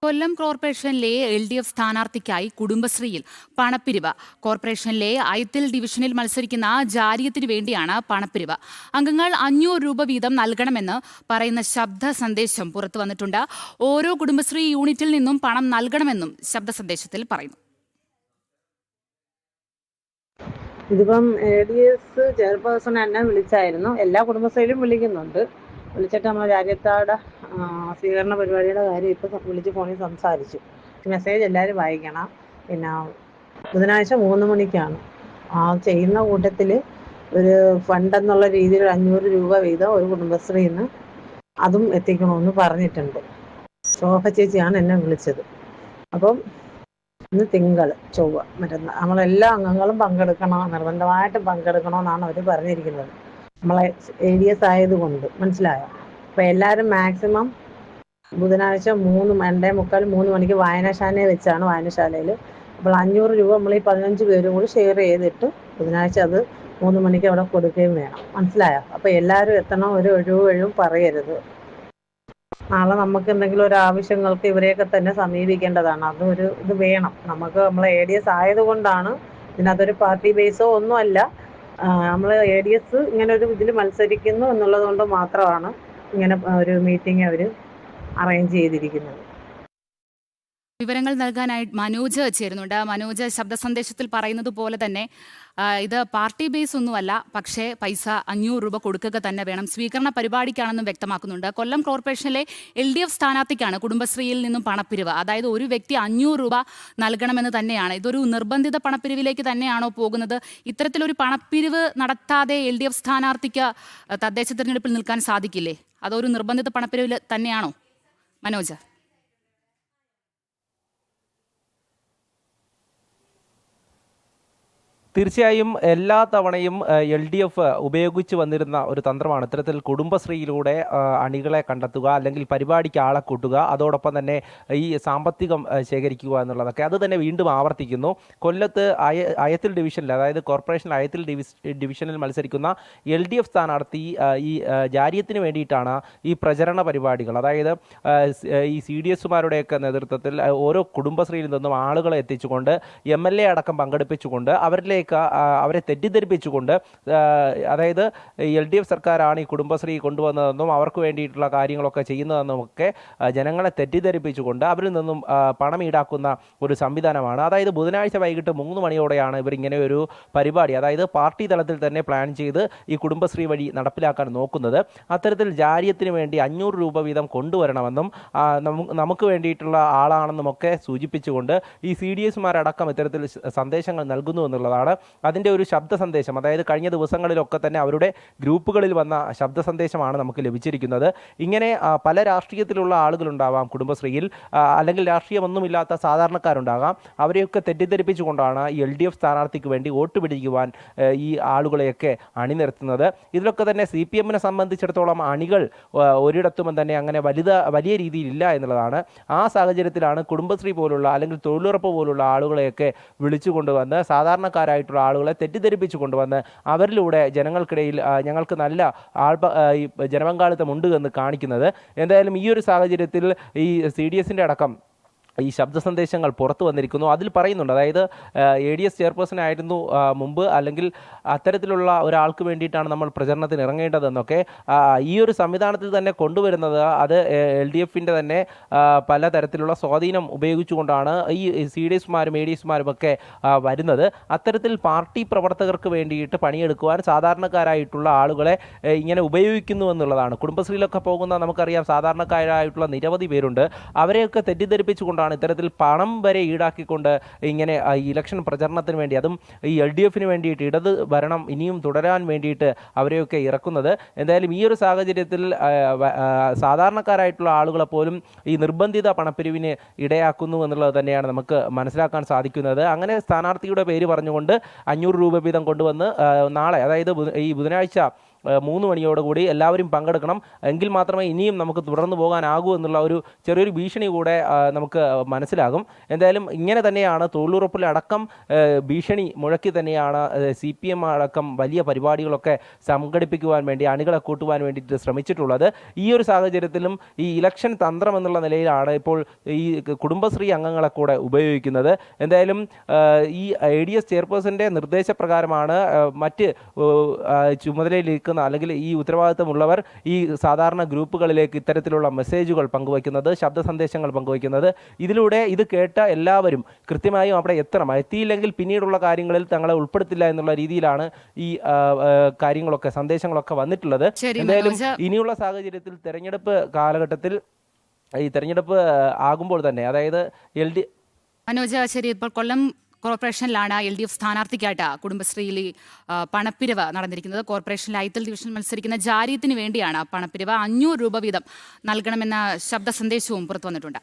കൊല്ലം കോർപ്പറേഷനിലെ LDF സ്ഥാനാർത്ഥിക്കായി കുടുംബശ്രീയിൽ പണപ്പിരിവ്. കോർപ്പറേഷനിലെ അയത്തിൽ ഡിവിഷനിൽ മത്സരിക്കുന്ന ജാരിയത്തിന് വേണ്ടിയാണ് പണപ്പിരിവ്. അംഗങ്ങൾ 500 രൂപ വീതം നൽകണമെന്ന് പറയുന്ന ശബ്ദ സന്ദേശം പുറത്തു വന്നിട്ടുണ്ട്. ഓരോ കുടുംബശ്രീ യൂണിറ്റിൽ നിന്നും പണം നൽകണമെന്നും ശബ്ദ സന്ദേശത്തിൽ പറയുന്നു. ഇതിപ്പം ADS ചെയർപേഴ്സൺ എന്നെ വിളിച്ചായിരുന്നു. എല്ലാ കുടുംബശ്രീയിലും വിളിച്ചിട്ട് നമ്മൾ രാജ്യത്താടെ സ്വീകരണ പരിപാടിയുടെ കാര്യം ഇപ്പം വിളിച്ച് ഫോണിൽ സംസാരിച്ചു. മെസ്സേജ് എല്ലാവരും വായിക്കണം. പിന്നെ ബുധനാഴ്ച 3 മണിക്കാണ് ചെയ്യുന്ന കൂട്ടത്തിൽ ഒരു ഫണ്ടെന്നുള്ള രീതിയിൽ 500 രൂപ വീതം ഒരു കുടുംബശ്രീയിൽ നിന്ന് അതും എത്തിക്കണമെന്ന് പറഞ്ഞിട്ടുണ്ട്. ശോഭ ചേച്ചിയാണ് എന്നെ വിളിച്ചത്. അപ്പം ഇന്ന് തിങ്കൾ, ചൊവ്വ, മറ്റന്നാൾ നമ്മളെല്ലാ അംഗങ്ങളും നിർബന്ധമായിട്ടും പങ്കെടുക്കണമെന്നാണ് അവർ പറഞ്ഞിരിക്കുന്നത്. നമ്മളെ ADS ആയതുകൊണ്ട്, മനസ്സിലായോ? അപ്പോൾ എല്ലാവരും മാക്സിമം ബുധനാഴ്ച 2:45 മണിക്ക് വായനശാലയിൽ വെച്ചാണ്. വായനശാലയിൽ അപ്പോൾ 500 രൂപ നമ്മൾ ഈ 15 പേരും കൂടി ഷെയർ ചെയ്തിട്ട് ബുധനാഴ്ച അത് 3 മണിക്ക് അവിടെ കൊടുക്കുകയും വേണം. മനസ്സിലായോ? അപ്പോൾ എല്ലാവരും എത്തണം. ഒരു ഒഴിവും പറയരുത്. നാളെ നമുക്ക് എന്തെങ്കിലും ഒരു ആവശ്യങ്ങൾക്ക് ഇവരെയൊക്കെ തന്നെ സമീപിക്കേണ്ടതാണ്. അതൊരു ഇത് വേണം നമുക്ക്. നമ്മൾ ADS ആയതുകൊണ്ടാണ്. ഇതിനകത്തൊരു പാർട്ടി ബേസോ ഒന്നുമല്ല. നമ്മൾ ADS ഇങ്ങനെ ഒരു ഇതിൽ മത്സരിക്കുന്നു എന്നുള്ളത് കൊണ്ട് മാത്രമാണ് ഇങ്ങനെ ഒരു മീറ്റിംഗ് അവർ അറേഞ്ച് ചെയ്തിരിക്കുന്നത്. വിവരങ്ങൾ നൽകാനായി മനോജ് ചേരുന്നുണ്ട്. മനോജ്, ശബ്ദ സന്ദേശത്തിൽ പറയുന്നത് പോലെ തന്നെ ഇത് പാർട്ടി ബേസ് ഒന്നുമല്ല, പക്ഷേ പൈസ 500 രൂപ കൊടുക്കുക തന്നെ വേണം. സ്വീകരണ പരിപാടിക്കാണെന്നും വ്യക്തമാക്കുന്നുണ്ട്. കൊല്ലം കോർപ്പറേഷനിലെ LDF സ്ഥാനാർത്ഥിക്കാണ് കുടുംബശ്രീയിൽ നിന്നും പണപ്പിരിവ്. അതായത് ഒരു വ്യക്തി 500 രൂപ നൽകണമെന്ന് തന്നെയാണ്. ഇതൊരു നിർബന്ധിത പണപ്പിരിവിലേക്ക് തന്നെയാണോ പോകുന്നത്? ഇത്തരത്തിലൊരു പണപ്പിരിവ് നടത്താതെ LDF സ്ഥാനാർത്ഥിക്ക് തദ്ദേശ തിരഞ്ഞെടുപ്പിൽ നിൽക്കാൻ സാധിക്കില്ലേ? അതൊരു നിർബന്ധിത പണപ്പിരിവിൽ തന്നെയാണോ മനോജ്? തീർച്ചയായും എല്ലാ തവണയും LDF ഉപയോഗിച്ച് വന്നിരുന്ന ഒരു തന്ത്രമാണ് ഇത്തരത്തിൽ കുടുംബശ്രീയിലൂടെ അണികളെ കണ്ടെത്തുക, അല്ലെങ്കിൽ പരിപാടിക്ക് ആളെ കൂട്ടുക, അതോടൊപ്പം തന്നെ ഈ സാമ്പത്തികം ശേഖരിക്കുക എന്നുള്ളതൊക്കെ. അത് തന്നെ വീണ്ടും ആവർത്തിക്കുന്നു. കൊല്ലത്ത് അയത്തിൽ ഡിവിഷനിൽ, അതായത് കോർപ്പറേഷൻ അയത്തിൽ ഡിവിഷനിൽ മത്സരിക്കുന്ന LDF സ്ഥാനാർത്ഥി ഈ ജാരിയത്തിന് വേണ്ടിയിട്ടാണ് ഈ പ്രചരണ പരിപാടികൾ, അതായത് ഈ CDSമാരുടെയൊക്കെ നേതൃത്വത്തിൽ ഓരോ കുടുംബശ്രീയിൽ നിന്നും ആളുകളെ എത്തിച്ചുകൊണ്ട് MLA അടക്കം പങ്കെടുപ്പിച്ചുകൊണ്ട് അവരെ തെറ്റിദ്ധരിപ്പിച്ചുകൊണ്ട്, അതായത് LDF സർക്കാരാണ് ഈ കുടുംബശ്രീ കൊണ്ടുവന്നതെന്നും അവർക്ക് വേണ്ടിയിട്ടുള്ള കാര്യങ്ങളൊക്കെ ചെയ്യുന്നതെന്നും ഒക്കെ ജനങ്ങളെ തെറ്റിദ്ധരിപ്പിച്ചുകൊണ്ട് അവരിൽ നിന്നും പണം ഈടാക്കുന്ന ഒരു സംവിധാനമാണ്. അതായത് ബുധനാഴ്ച വൈകിട്ട് 3 മണിയോടെയാണ് ഇവരിങ്ങനെ ഒരു പരിപാടി, അതായത് പാർട്ടി തലത്തിൽ തന്നെ പ്ലാൻ ചെയ്ത് ഈ കുടുംബശ്രീ വഴി നടപ്പിലാക്കാൻ നോക്കുന്നത്. അത്തരത്തിൽ ജാരിയത്തിന് വേണ്ടി 500 രൂപ വീതം കൊണ്ടുവരണമെന്നും നമുക്ക് വേണ്ടിയിട്ടുള്ള ആളാണെന്നും ഒക്കെ സൂചിപ്പിച്ചുകൊണ്ട് ഈ CDSമാരടക്കം ഇത്തരത്തിൽ സന്ദേശങ്ങൾ നൽകുന്നു എന്നുള്ളതാണ് അതിൻ്റെ ഒരു ശബ്ദ സന്ദേശം. അതായത് കഴിഞ്ഞ ദിവസങ്ങളിലൊക്കെ തന്നെ അവരുടെ ഗ്രൂപ്പുകളിൽ വന്ന ശബ്ദ സന്ദേശമാണ് നമുക്ക് ലഭിച്ചിരിക്കുന്നത്. ഇങ്ങനെ പല രാഷ്ട്രീയത്തിലുള്ള ആളുകളുണ്ടാവാം കുടുംബശ്രീയിൽ, അല്ലെങ്കിൽ രാഷ്ട്രീയമൊന്നുമില്ലാത്ത സാധാരണക്കാരുണ്ടാകാം. അവരെയൊക്കെ തെറ്റിദ്ധരിപ്പിച്ചുകൊണ്ടാണ് LDF സ്ഥാനാർത്ഥിക്ക് വേണ്ടി വോട്ട് പിടിക്കുവാൻ ഈ ആളുകളെയൊക്കെ അണിനിരത്തുന്നത്. ഇതിലൊക്കെ തന്നെ CPMനെ സംബന്ധിച്ചിടത്തോളം അണികൾ ഒരിടത്തും തന്നെ അങ്ങനെ വലിയ രീതിയിലില്ല എന്നുള്ളതാണ്. ആ സാഹചര്യത്തിലാണ് കുടുംബശ്രീ പോലുള്ള, അല്ലെങ്കിൽ തൊഴിലുറപ്പ് പോലുള്ള ആളുകളെയൊക്കെ വിളിച്ചു കൊണ്ടുവന്ന് സാധാരണക്കാരായിട്ടുള്ള ആളുകളെ തെറ്റിദ്ധരിപ്പിച്ചു കൊണ്ടുവന്ന് അവരിലൂടെ ജനങ്ങൾക്കിടയിൽ ഞങ്ങൾക്ക് നല്ല ജനപങ്കാളിത്തമുണ്ട് എന്ന് കാണിക്കുന്നത്. എന്തായാലും ഈ ഒരു സാഹചര്യത്തിൽ ഈ CDSൻ്റെ അടക്കം ഈ ശബ്ദ സന്ദേശങ്ങൾ പുറത്തു വന്നിരിക്കുന്നു. അതിൽ പറയുന്നുണ്ട്, അതായത് ADS ചെയർപേഴ്സൺ ആയിരുന്നു മുമ്പ്, അല്ലെങ്കിൽ അത്തരത്തിലുള്ള ഒരാൾക്ക് വേണ്ടിയിട്ടാണ് നമ്മൾ പ്രചരണത്തിന് ഇറങ്ങേണ്ടതെന്നൊക്കെ. ഈ ഒരു സംവിധാനത്തിൽ തന്നെ കൊണ്ടുവരുന്നത് അത് LDFൻ്റെ തന്നെ പലതരത്തിലുള്ള സ്വാധീനം ഉപയോഗിച്ചുകൊണ്ടാണ് ഈ CDSമാരും ADSമാരും ഒക്കെ വരുന്നത്. അത്തരത്തിൽ പാർട്ടി പ്രവർത്തകർക്ക് വേണ്ടിയിട്ട് പണിയെടുക്കുവാൻ സാധാരണക്കാരായിട്ടുള്ള ആളുകളെ ഇങ്ങനെ ഉപയോഗിക്കുന്നു എന്നുള്ളതാണ്. കുടുംബശ്രീയിലൊക്കെ പോകുന്ന നമുക്കറിയാം സാധാരണക്കാരായിട്ടുള്ള നിരവധി പേരുണ്ട്. അവരെയൊക്കെ തെറ്റിദ്ധരിപ്പിച്ചുകൊണ്ടാണ് ഇത്തരത്തിൽ പണം വരെ ഈടാക്കിക്കൊണ്ട് ഇങ്ങനെ ഇലക്ഷൻ പ്രചരണത്തിന് വേണ്ടി, അതും ഈ LDFന് വേണ്ടിയിട്ട്, ഇടത് ഭരണം ഇനിയും തുടരാൻ വേണ്ടിയിട്ട് അവരെയൊക്കെ ഇറക്കുന്നത്. എന്തായാലും ഈ ഒരു സാഹചര്യത്തിൽ സാധാരണക്കാരായിട്ടുള്ള ആളുകളെ പോലും ഈ നിർബന്ധിത പണപ്പിരിവിന് ഇടയാക്കുന്നു എന്നുള്ളത് തന്നെയാണ് നമുക്ക് മനസ്സിലാക്കാൻ സാധിക്കുന്നത്. അങ്ങനെ സ്ഥാനാർത്ഥിയുടെ പേര് പറഞ്ഞുകൊണ്ട് 500 രൂപ വീതം കൊണ്ടുവന്ന് നാളെ, അതായത് ഈ ബുധനാഴ്ച 3 മണിയോടുകൂടി എല്ലാവരും പങ്കെടുക്കണം, എങ്കിൽ മാത്രമേ ഇനിയും നമുക്ക് തുടർന്നു പോകാനാകൂ എന്നുള്ള ഒരു ചെറിയൊരു ഭീഷണി കൂടെ നമുക്ക് മനസ്സിലാകും. എന്തായാലും ഇങ്ങനെ തന്നെയാണ് തൊഴിലുറപ്പിലടക്കം ഭീഷണി മുഴക്കി തന്നെയാണ് CPM അടക്കം വലിയ പരിപാടികളൊക്കെ സംഘടിപ്പിക്കുവാൻ വേണ്ടി അണികളെ കൂട്ടുവാൻ വേണ്ടിയിട്ട് ശ്രമിച്ചിട്ടുള്ളത്. ഈ ഒരു സാഹചര്യത്തിലും ഈ ഇലക്ഷൻ തന്ത്രം എന്നുള്ള നിലയിലാണ് ഇപ്പോൾ ഈ കുടുംബശ്രീ അംഗങ്ങളെ കൂടെ ഉപയോഗിക്കുന്നത്. എന്തായാലും ഈ ADS ചെയർപേഴ്സന്റെ നിർദ്ദേശപ്രകാരമാണ് മറ്റ് ചുമതലയിലിരിക്കുന്ന അല്ലെങ്കിൽ ഈ ഉത്തരവാദിത്തമുള്ളവർ ഈ സാധാരണ ഗ്രൂപ്പുകളിലേക്ക് ഇത്തരത്തിലുള്ള മെസ്സേജുകൾ പങ്കുവയ്ക്കുന്നത്, ശബ്ദ സന്ദേശങ്ങൾ പങ്കുവയ്ക്കുന്നത്. ഇതിലൂടെ ഇത് കേട്ട എല്ലാവരും കൃത്യമായും അവിടെ എത്തിയില്ലെങ്കിൽ പിന്നീടുള്ള കാര്യങ്ങളിൽ തങ്ങളെ ഉൾപ്പെടുത്തില്ല എന്നുള്ള രീതിയിലാണ് ഈ കാര്യങ്ങളൊക്കെ സന്ദേശങ്ങളൊക്കെ വന്നിട്ടുള്ളത്. എന്തായാലും ഇനിയുള്ള സാഹചര്യത്തിൽ തെരഞ്ഞെടുപ്പ് കാലഘട്ടത്തിൽ ഈ തെരഞ്ഞെടുപ്പ് ആകുമ്പോൾ തന്നെ, അതായത് മനോജ്, ശരി, ഇപ്പോൾ കൊല്ലം കോർപ്പറേഷനിലാണ് LDF സ്ഥാനാർത്ഥിക്കായിട്ട് കുടുംബശ്രീയിൽ പണപ്പിരിവ് നടന്നിരിക്കുന്നത്. കോർപ്പറേഷനിൽ ഐത്തൽ ഡിവിഷൻ മത്സരിക്കുന്ന ജാരിയത്തിന് വേണ്ടിയാണ് പണപ്പിരിവ്. 500 രൂപ വീതം നൽകണമെന്ന ശബ്ദ സന്ദേശവും പുറത്തു വന്നിട്ടുണ്ട്.